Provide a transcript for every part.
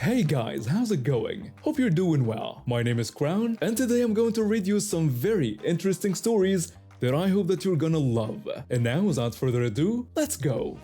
Hey guys, how's it going? Hope you're doing well. My name is Crown, and today I'm going to read you some very interesting stories that I hope that you're gonna love. And now, without further ado, let's go!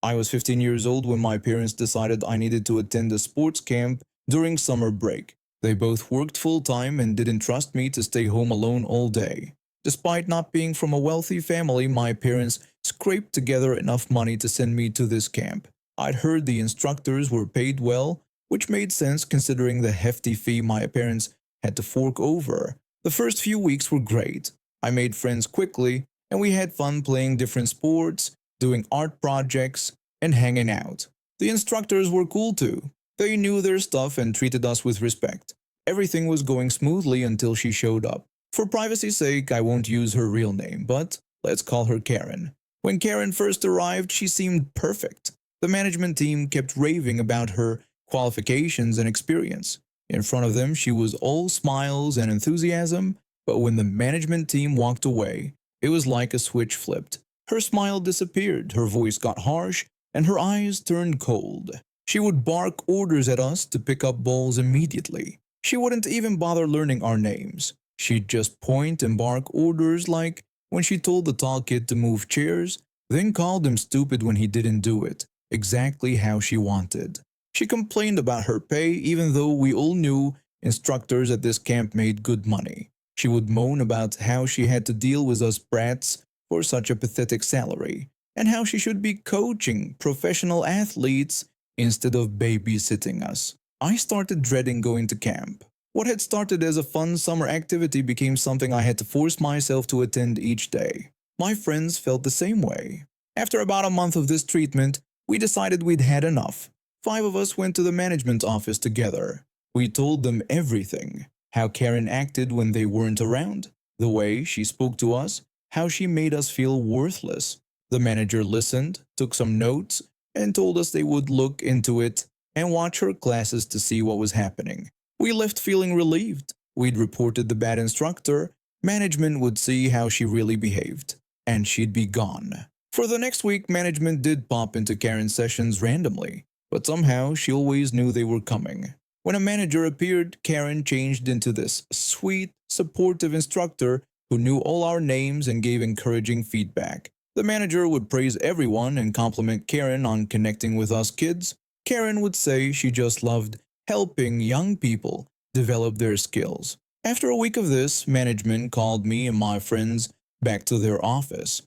I was 15 years old when my parents decided I needed to attend a sports camp during summer break. They both worked full-time and didn't trust me to stay home alone all day. Despite not being from a wealthy family, my parents scraped together enough money to send me to this camp. I'd heard the instructors were paid well, which made sense considering the hefty fee my parents had to fork over. The first few weeks were great. I made friends quickly, and we had fun playing different sports, doing art projects, and hanging out. The instructors were cool too. They knew their stuff and treated us with respect. Everything was going smoothly until she showed up. For privacy's sake, I won't use her real name, but let's call her Karen. When Karen first arrived, she seemed perfect. The management team kept raving about her qualifications and experience. In front of them, she was all smiles and enthusiasm, but when the management team walked away, it was like a switch flipped. Her smile disappeared, her voice got harsh, and her eyes turned cold. She would bark orders at us to pick up balls immediately. She wouldn't even bother learning our names. She'd just point and bark orders like when she told the tall kid to move chairs, then called him stupid when he didn't do it, exactly how she wanted. She complained about her pay even though we all knew instructors at this camp made good money. She would moan about how she had to deal with us brats for such a pathetic salary, and how she should be coaching professional athletes instead of babysitting us. I started dreading going to camp. What had started as a fun summer activity became something I had to force myself to attend each day. My friends felt the same way. After about a month of this treatment, we decided we'd had enough. 5 of us went to the management office together. We told them everything. How Karen acted when they weren't around, the way she spoke to us, how she made us feel worthless. The manager listened, took some notes, and told us they would look into it and watch her classes to see what was happening. We left feeling relieved. We'd reported the bad instructor, management would see how she really behaved, and she'd be gone. For the next week, management did pop into Karen's sessions randomly, but somehow she always knew they were coming. When a manager appeared, Karen changed into this sweet, supportive instructor who knew all our names and gave encouraging feedback. The manager would praise everyone and compliment Karen on connecting with us kids. Karen would say she just loved helping young people develop their skills. After a week of this, management called me and my friends back to their office.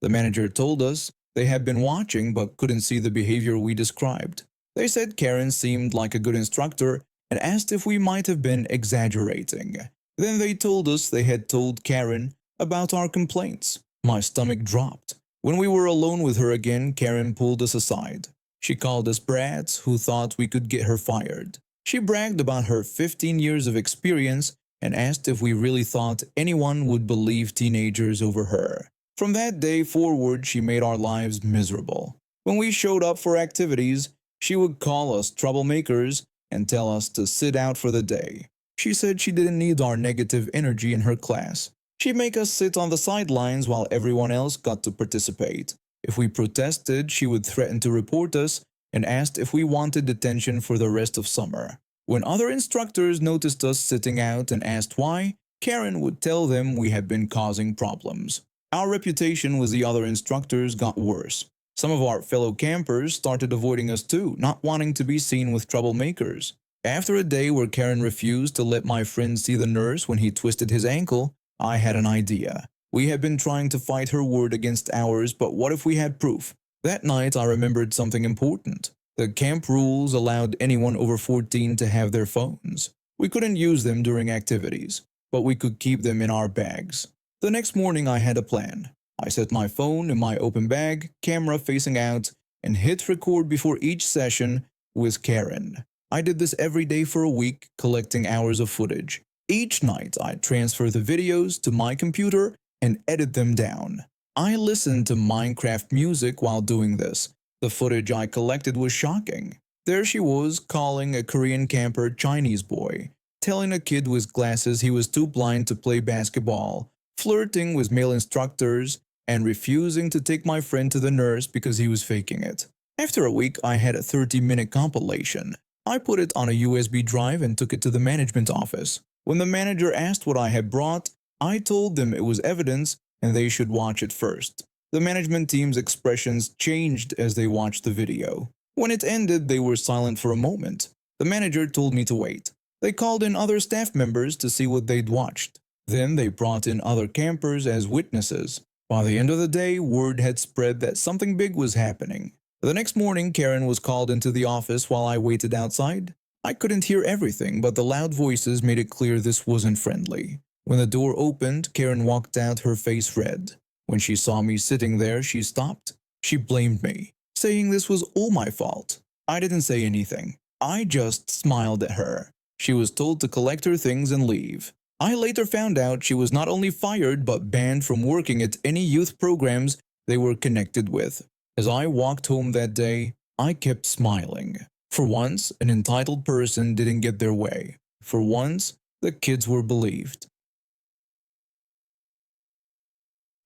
The manager told us they had been watching but couldn't see the behavior we described. They said Karen seemed like a good instructor and asked if we might have been exaggerating. Then they told us they had told Karen about our complaints. My stomach dropped. When we were alone with her again, Karen pulled us aside. She called us brats who thought we could get her fired. She bragged about her 15 years of experience and asked if we really thought anyone would believe teenagers over her. From that day forward, she made our lives miserable. When we showed up for activities, she would call us troublemakers and tell us to sit out for the day. She said she didn't need our negative energy in her class. She'd make us sit on the sidelines while everyone else got to participate. If we protested, she would threaten to report us and asked if we wanted detention for the rest of summer. When other instructors noticed us sitting out and asked why, Karen would tell them we had been causing problems. Our reputation with the other instructors got worse. Some of our fellow campers started avoiding us too, not wanting to be seen with troublemakers. After a day where Karen refused to let my friend see the nurse when he twisted his ankle, I had an idea. We had been trying to fight her word against ours, but what if we had proof? That night I remembered something important. The camp rules allowed anyone over 14 to have their phones. We couldn't use them during activities, but we could keep them in our bags. The next morning I had a plan. I set my phone in my open bag, camera facing out, and hit record before each session with Karen. I did this every day for a week, collecting hours of footage. Each night I'd transfer the videos to my computer and edit them down. I listened to Minecraft music while doing this. The footage I collected was shocking. There she was, calling a Korean camper Chinese boy, telling a kid with glasses he was too blind to play basketball, flirting with male instructors, and refusing to take my friend to the nurse because he was faking it. After a week, I had a 30-minute compilation. I put it on a USB drive and took it to the management office. When the manager asked what I had brought, I told them it was evidence and they should watch it first. The management team's expressions changed as they watched the video. When it ended, they were silent for a moment. The manager told me to wait. They called in other staff members to see what they'd watched. Then they brought in other campers as witnesses. By the end of the day, word had spread that something big was happening. The next morning, Karen was called into the office while I waited outside. I couldn't hear everything, but the loud voices made it clear this wasn't friendly. When the door opened, Karen walked out, her face red. When she saw me sitting there, she stopped. She blamed me, saying this was all my fault. I didn't say anything. I just smiled at her. She was told to collect her things and leave. I later found out she was not only fired but banned from working at any youth programs they were connected with. As I walked home that day, I kept smiling. For once, an entitled person didn't get their way. For once, the kids were believed.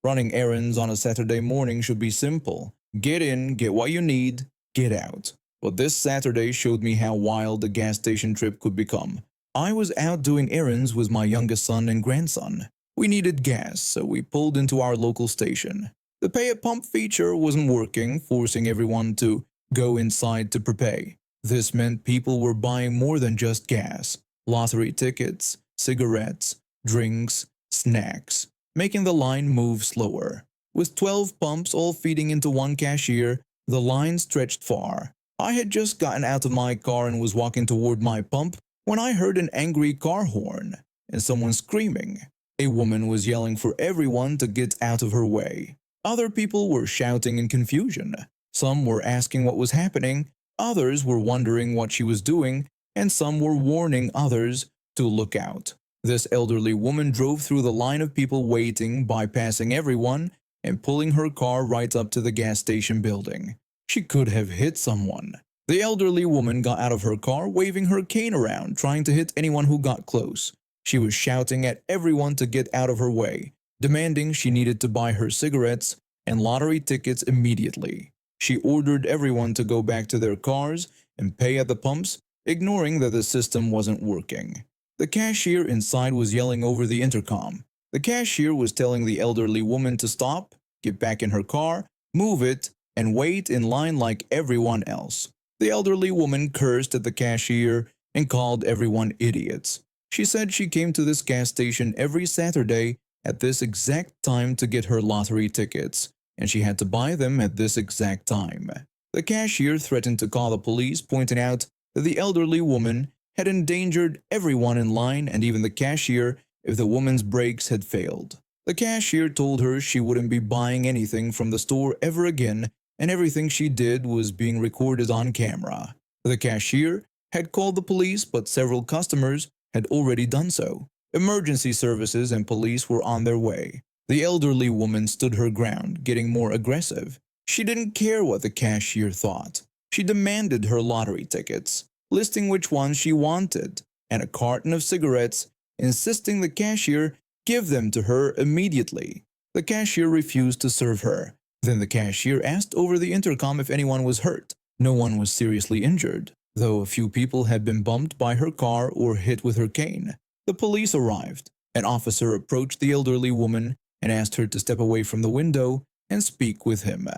Running errands on a Saturday morning should be simple. Get in, get what you need, get out. But this Saturday showed me how wild the gas station trip could become. I was out doing errands with my youngest son and grandson. We needed gas, so we pulled into our local station. The pay at pump feature wasn't working, forcing everyone to go inside to prepay. This meant people were buying more than just gas. Lottery tickets, cigarettes, drinks, snacks, making the line move slower. With 12 pumps all feeding into one cashier, the line stretched far. I had just gotten out of my car and was walking toward my pump when I heard an angry car horn and someone screaming. A woman was yelling for everyone to get out of her way. Other people were shouting in confusion. Some were asking what was happening, others were wondering what she was doing, and some were warning others to look out. This elderly woman drove through the line of people waiting, bypassing everyone, and pulling her car right up to the gas station building. She could have hit someone. The elderly woman got out of her car, waving her cane around, trying to hit anyone who got close. She was shouting at everyone to get out of her way, demanding she needed to buy her cigarettes and lottery tickets immediately. She ordered everyone to go back to their cars and pay at the pumps, ignoring that the system wasn't working. The cashier inside was yelling over the intercom. The cashier was telling the elderly woman to stop, get back in her car, move it, and wait in line like everyone else. The elderly woman cursed at the cashier and called everyone idiots. She said she came to this gas station every Saturday at this exact time to get her lottery tickets, and she had to buy them at this exact time. The cashier threatened to call the police, pointing out that the elderly woman had endangered everyone in line and even the cashier if the woman's brakes had failed. The cashier told her she wouldn't be buying anything from the store ever again, and everything she did was being recorded on camera. The cashier had called the police, but several customers had already done so. Emergency services and police were on their way. The elderly woman stood her ground, getting more aggressive. She didn't care what the cashier thought. She demanded her lottery tickets, listing which ones she wanted, and a carton of cigarettes, insisting the cashier give them to her immediately. The cashier refused to serve her. Then the cashier asked over the intercom if anyone was hurt. No one was seriously injured, though a few people had been bumped by her car or hit with her cane. The police arrived. An officer approached the elderly woman and asked her to step away from the window and speak with him.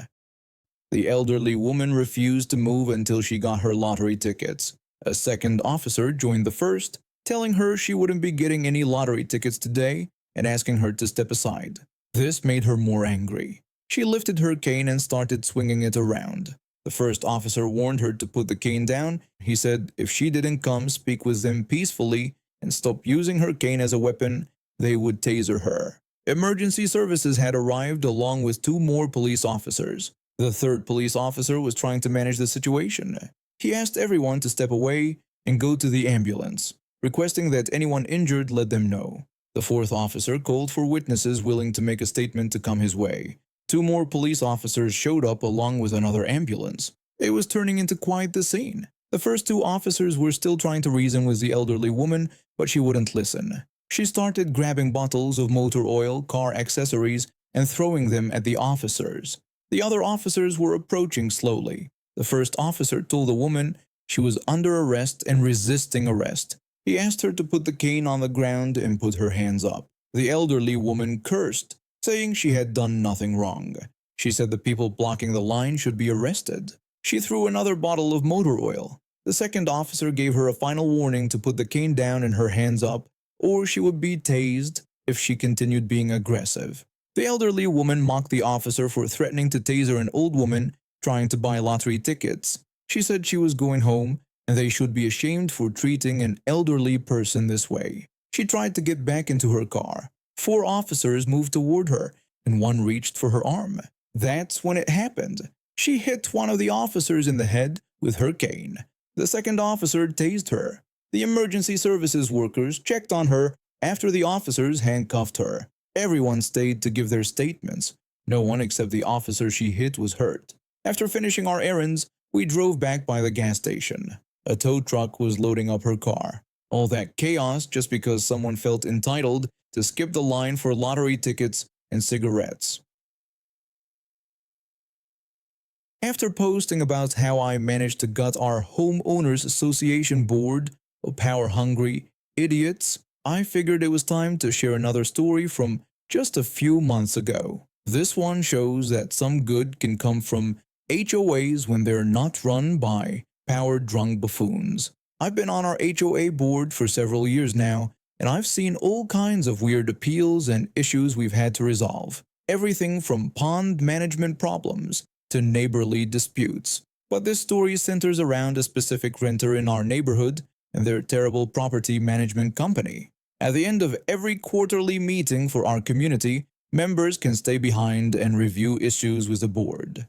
The elderly woman refused to move until she got her lottery tickets. A second officer joined the first, telling her she wouldn't be getting any lottery tickets today and asking her to step aside. This made her more angry. She lifted her cane and started swinging it around. The first officer warned her to put the cane down. He said if she didn't come speak with them peacefully and stop using her cane as a weapon, they would taser her. Emergency services had arrived along with 2 more police officers. The third police officer was trying to manage the situation. He asked everyone to step away and go to the ambulance, requesting that anyone injured let them know. The fourth officer called for witnesses willing to make a statement to come his way. 2 more police officers showed up along with another ambulance. It was turning into quite the scene. The first 2 officers were still trying to reason with the elderly woman, but she wouldn't listen. She started grabbing bottles of motor oil, car accessories, and throwing them at the officers. The other officers were approaching slowly. The first officer told the woman she was under arrest and resisting arrest. He asked her to put the cane on the ground and put her hands up. The elderly woman cursed, saying she had done nothing wrong. She said the people blocking the line should be arrested. She threw another bottle of motor oil. The second officer gave her a final warning to put the cane down and her hands up, or she would be tased if she continued being aggressive. The elderly woman mocked the officer for threatening to taser an old woman trying to buy lottery tickets. She said she was going home and they should be ashamed for treating an elderly person this way. She tried to get back into her car. 4 officers moved toward her and one reached for her arm. That's when it happened. She hit one of the officers in the head with her cane. The second officer tased her. The emergency services workers checked on her after the officers handcuffed her. Everyone stayed to give their statements. No one except the officer she hit was hurt. After finishing our errands, we drove back by the gas station. A tow truck was loading up her car. All that chaos just because someone felt entitled to skip the line for lottery tickets and cigarettes. After posting about how I managed to gut our homeowners association board of power-hungry idiots, I figured it was time to share another story from just a few months ago. This one shows that some good can come from HOAs when they're not run by power-drunk buffoons. I've been on our HOA board for several years now, and I've seen all kinds of weird appeals and issues we've had to resolve. Everything from pond management problems to neighborly disputes. But this story centers around a specific renter in our neighborhood and their terrible property management company. At the end of every quarterly meeting for our community, members can stay behind and review issues with the board.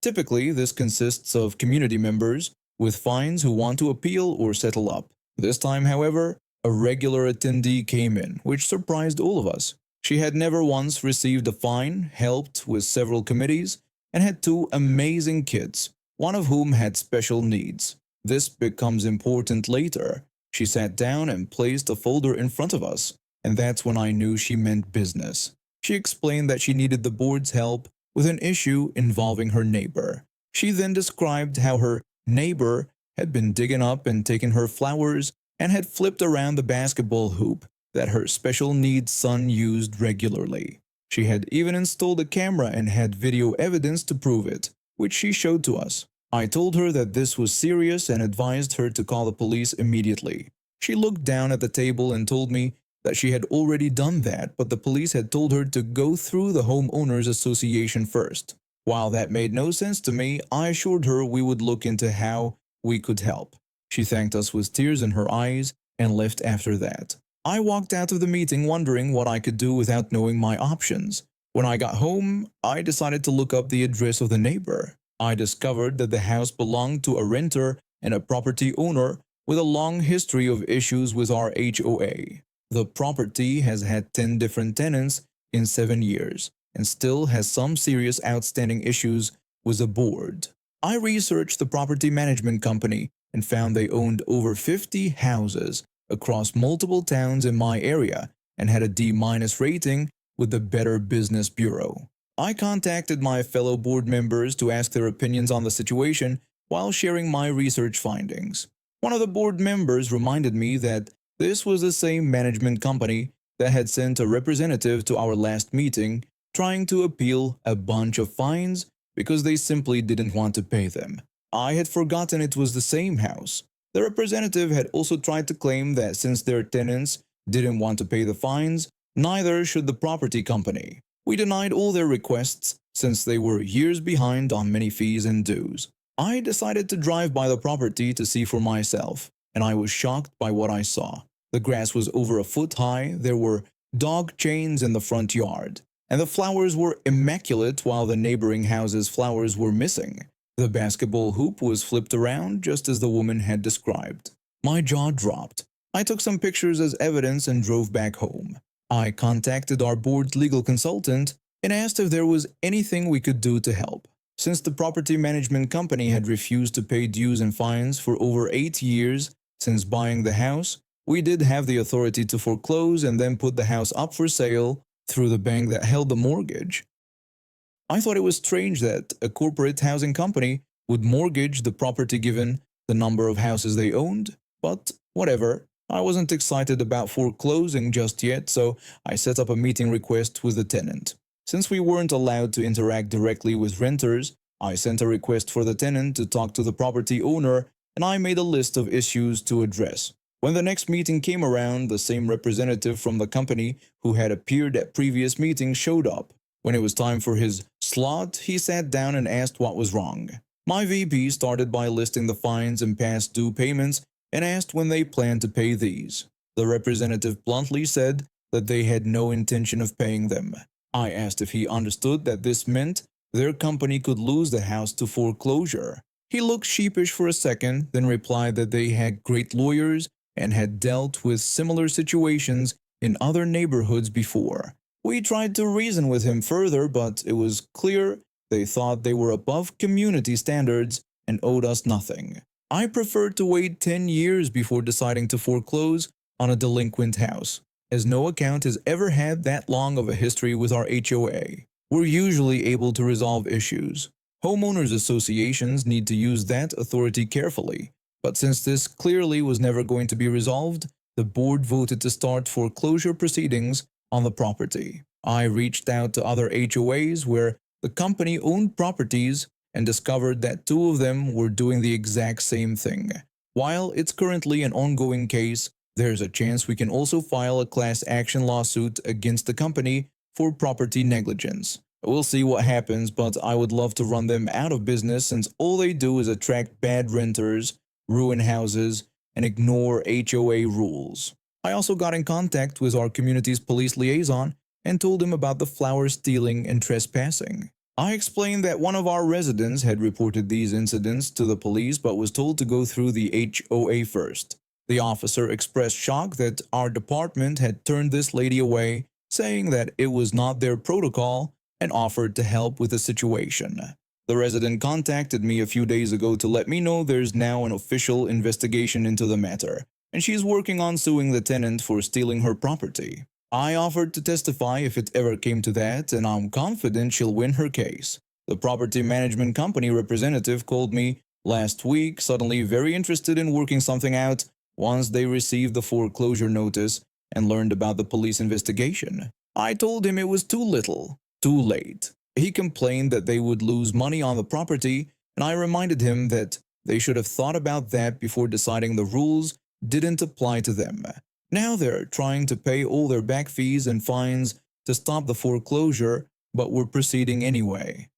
Typically, this consists of community members with fines who want to appeal or settle up. This time, however, a regular attendee came in, which surprised all of us. She had never once received a fine, helped with several committees, and had 2 amazing kids, one of whom had special needs. This becomes important later. She sat down and placed a folder in front of us, and that's when I knew she meant business. She explained that she needed the board's help with an issue involving her neighbor. She then described how her neighbor had been digging up and taking her flowers and had flipped around the basketball hoop that her special needs son used regularly. She had even installed a camera and had video evidence to prove it, which she showed to us. I told her that this was serious and advised her to call the police immediately. She looked down at the table and told me that she had already done that, but the police had told her to go through the homeowners association first. While that made no sense to me, I assured her we would look into how we could help. She thanked us with tears in her eyes and left after that. I walked out of the meeting wondering what I could do without knowing my options. When I got home, I decided to look up the address of the neighbor. I discovered that the house belonged to a renter and a property owner with a long history of issues with our HOA. The property has had 10 different tenants in 7 years and still has some serious outstanding issues with the board. I researched the property management company and found they owned over 50 houses across multiple towns in my area and had a D- rating with the Better Business Bureau. I contacted my fellow board members to ask their opinions on the situation while sharing my research findings. One of the board members reminded me that this was the same management company that had sent a representative to our last meeting trying to appeal a bunch of fines because they simply didn't want to pay them. I had forgotten it was the same house. The representative had also tried to claim that since their tenants didn't want to pay the fines, neither should the property company. We denied all their requests since they were years behind on many fees and dues. I decided to drive by the property to see for myself, and I was shocked by what I saw. The grass was over a foot high, there were dog chains in the front yard, and the flowers were immaculate while the neighboring house's flowers were missing. The basketball hoop was flipped around just as the woman had described. My jaw dropped. I took some pictures as evidence and drove back home. I contacted our board's legal consultant and asked if there was anything we could do to help. Since the property management company had refused to pay dues and fines for over 8 years since buying the house, we did have the authority to foreclose and then put the house up for sale through the bank that held the mortgage. I thought it was strange that a corporate housing company would mortgage the property given the number of houses they owned, but whatever. I wasn't excited about foreclosing just yet, so I set up a meeting request with the tenant. Since we weren't allowed to interact directly with renters, I sent a request for the tenant to talk to the property owner, and I made a list of issues to address. When the next meeting came around, the same representative from the company who had appeared at previous meetings showed up. When it was time for his slot, he sat down and asked what was wrong. My VP started by listing the fines and past due payments and asked when they planned to pay these. The representative bluntly said that they had no intention of paying them. I asked if he understood that this meant their company could lose the house to foreclosure. He looked sheepish for a second, then replied that they had great lawyers and had dealt with similar situations in other neighborhoods before. We tried to reason with him further, but it was clear they thought they were above community standards and owed us nothing. I preferred to wait 10 years before deciding to foreclose on a delinquent house, as no account has ever had that long of a history with our HOA. We're usually able to resolve issues. Homeowners associations need to use that authority carefully, but since this clearly was never going to be resolved, the board voted to start foreclosure proceedings on the property. I reached out to other HOAs where the company owned properties and discovered that 2 of them were doing the exact same thing. While it's currently an ongoing case, there's a chance we can also file a class action lawsuit against the company for property negligence. We'll see what happens, but I would love to run them out of business since all they do is attract bad renters, ruin houses, and ignore HOA rules. I also got in contact with our community's police liaison and told him about the flower stealing and trespassing. I explained that one of our residents had reported these incidents to the police but was told to go through the HOA first. The officer expressed shock that our department had turned this lady away, saying that it was not their protocol, and offered to help with the situation. The resident contacted me a few days ago to let me know there's now an official investigation into the matter, and she's working on suing the tenant for stealing her property. I offered to testify if it ever came to that, and I'm confident she'll win her case. The property management company representative called me last week, suddenly very interested in working something out once they received the foreclosure notice and learned about the police investigation. I told him it was too little, too late. He complained that they would lose money on the property, and I reminded him that they should have thought about that before deciding the rules didn't apply to them. Now they're trying to pay all their back fees and fines to stop the foreclosure, but we're proceeding anyway.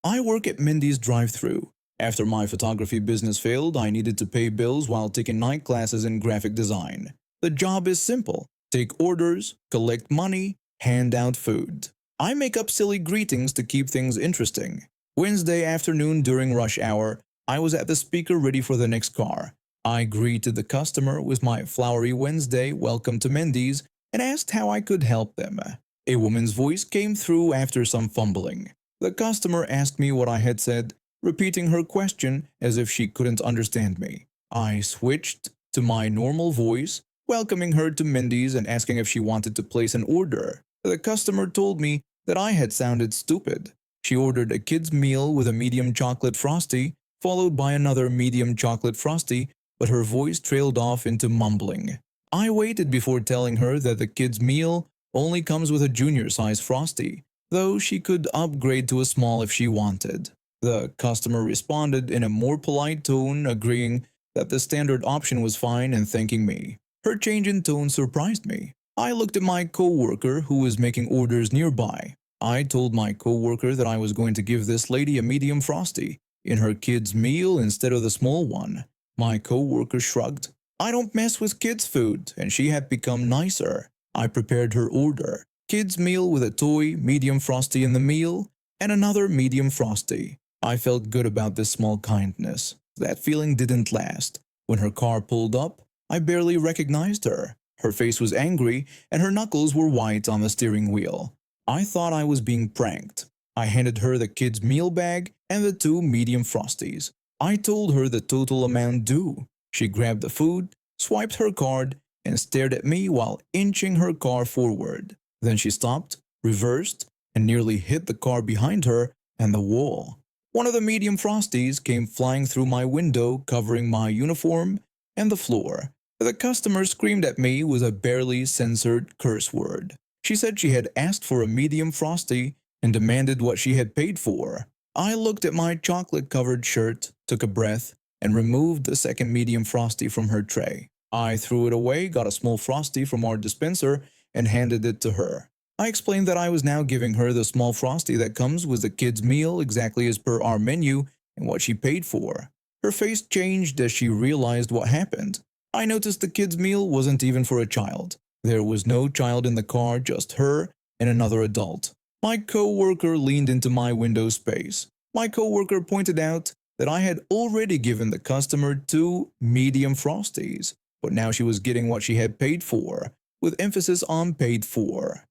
I work at Mindy's drive-thru. After my photography business failed, I needed to pay bills while taking night classes in graphic design. The job is simple. Take orders, collect money, hand out food. I make up silly greetings to keep things interesting. Wednesday afternoon during rush hour, I was at the speaker ready for the next car. I greeted the customer with my flowery Wednesday welcome to Mindy's and asked how I could help them. A woman's voice came through after some fumbling. The customer asked me what I had said, repeating her question as if she couldn't understand me. I switched to my normal voice, welcoming her to Mindy's and asking if she wanted to place an order. The customer told me that I had sounded stupid. She ordered a kid's meal with a medium chocolate frosty, followed by another medium chocolate frosty, but her voice trailed off into mumbling. I waited before telling her that the kid's meal only comes with a junior-size frosty, though she could upgrade to a small if she wanted. The customer responded in a more polite tone, agreeing that the standard option was fine and thanking me. Her change in tone surprised me. I looked at my co-worker who was making orders nearby. I told my co-worker that I was going to give this lady a medium frosty in her kid's meal instead of the small one. My co-worker shrugged. I don't mess with kids' food, and she had become nicer. I prepared her order. Kid's meal with a toy, medium frosty in the meal, and another medium frosty. I felt good about this small kindness. That feeling didn't last. When her car pulled up, I barely recognized her. Her face was angry, and her knuckles were white on the steering wheel. I thought I was being pranked. I handed her the kid's meal bag and the 2 medium frosties. I told her the total amount due. She grabbed the food, swiped her card, and stared at me while inching her car forward. Then she stopped, reversed, and nearly hit the car behind her and the wall. One of the medium Frosties came flying through my window, covering my uniform and the floor. The customer screamed at me with a barely censored curse word. She said she had asked for a medium Frosty and demanded what she had paid for. I looked at my chocolate-covered shirt, took a breath, and removed the second medium Frosty from her tray. I threw it away, got a small Frosty from our dispenser, and handed it to her. I explained that I was now giving her the small Frosty that comes with the kids' meal exactly as per our menu and what she paid for. Her face changed as she realized what happened. I noticed the kids' meal wasn't even for a child. There was no child in the car, just her and another adult. My co-worker leaned into my window space. My co-worker pointed out that I had already given the customer 2 medium Frosties, but now she was getting what she had paid for, with emphasis on paid for.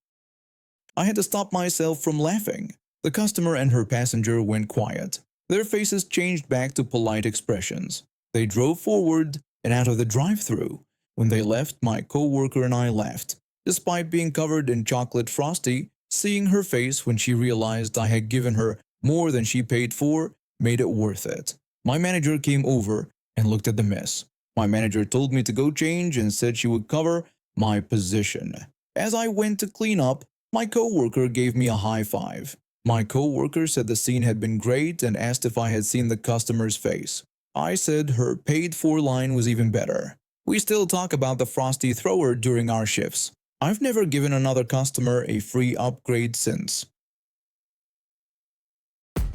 I had to stop myself from laughing. The customer and her passenger went quiet. Their faces changed back to polite expressions. They drove forward and out of the drive-thru. When they left, my co-worker and I laughed. Despite being covered in chocolate Frosty, seeing her face when she realized I had given her more than she paid for made it worth it. My manager came over and looked at the mess. My manager told me to go change and said she would cover my position. As I went to clean up, my co-worker gave me a high five. My co-worker said the scene had been great and asked if I had seen the customer's face. I said her paid-for line was even better. We still talk about the Frosty thrower during our shifts. I've never given another customer a free upgrade since.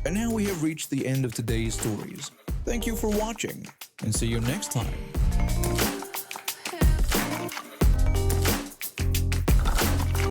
And now we have reached the end of today's stories. Thank you for watching, and see you next time.